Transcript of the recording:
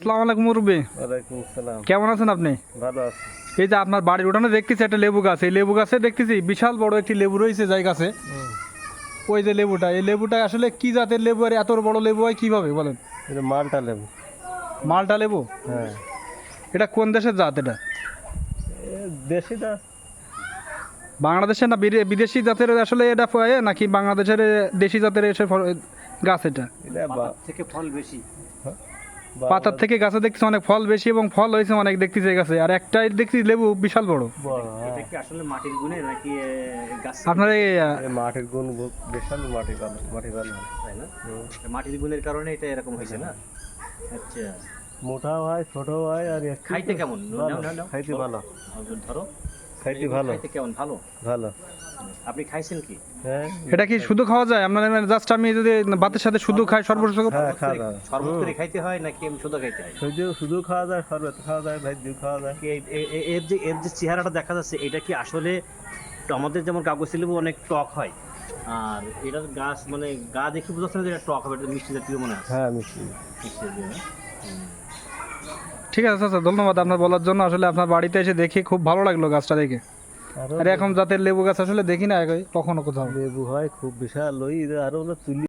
আসসালামু আলাইকুম মুরব্বি। ওয়ালাইকুম আসসালাম। কেমন আছেন আপনি? ভালো আছি। এই যে আপনার বাড়ির উঠানে দেখতেছি একটা লেবু গাছ, এই লেবু গাছে দেখতেছি বিশাল বড় একটি লেবু রয়েছে যাই গাছে। ওই যে লেবুটা, এই লেবুটা আসলে কি জাতের লেবু আর এত বড় লেবু হয় কিভাবে বলেন? এটা মালটা লেবু। মালটা লেবু? হ্যাঁ, এটা কোন দেশের জাত এটা? দেশি না, বাংলাদেশের না বিদেশি জাতের আসলে এটা নাকি বাংলাদেশের দেশি জাতের এসে গাছ এটা? এটা থেকে ফল বেশি। পাতার থেকে গাছে দেখতেছি অনেক ফল বেশি এবং ফল হয়েছে অনেক দেখতেছি এই গাছে, আর একটাই দেখছি লেবু বিশাল বড়। বড়। এটা কি আসলে মাটির গুণে নাকি গাছ? আপনার এই মাটির গুণ বিশাল, মাটি ভালো, মাটি ভালো, তাই না? মাটির গুণের কারণে এটা এরকম হয়েছে না? আচ্ছা, মোটা হয়, ছোট হয়, আর একটু খাইতে কেমন? ভালো, নাও, নাও, নাও। খাইতে ভালো, ধরো, খাইতে ভালো, খাইতে কেমন? ভালো। ভালো। আপনি খাইছেন কি? হ্যাঁ, এটা কি শুধু খাওয়া যায়? আপনার জাস্ট আমি যদি ভাতের সাথে শুধু খাই সর্বশেষ হ্যাঁ, খাওয়া যায়। শরবত করে খাইতে হয় নাকি এমনি শুধু খাইতে হয়? শুধু খাওয়া যায়, শরবত খাওয়া যায়, ভাজিও খাওয়া যায়। কি এর যে চেহারাটা দেখা যাচ্ছে, এটা কি আসলে আমাদের যেমন কাগজ লেবু অনেক টক হয়, আর এটার গাছ মানে গা দেখে বোঝা যাচ্ছে না যে এটা টক হবে, এটা মিষ্টি জাতীয় মনে হয়। হ্যাঁ, মিষ্টি। মিষ্টি জাতীয় না? ঠিক আছে আচ্ছা, ধন্যবাদ আপনার বলার জন্য। আসলে আপনার বাড়িতে এসে দেখি খুব ভালো লাগলো গাছটা দেখে। আরো আর এখন জাতের লেবু গাছ আসলে দেখি না কখনো কোথাও। লেবু হয় খুব বিশাল, ওই আরো তুলি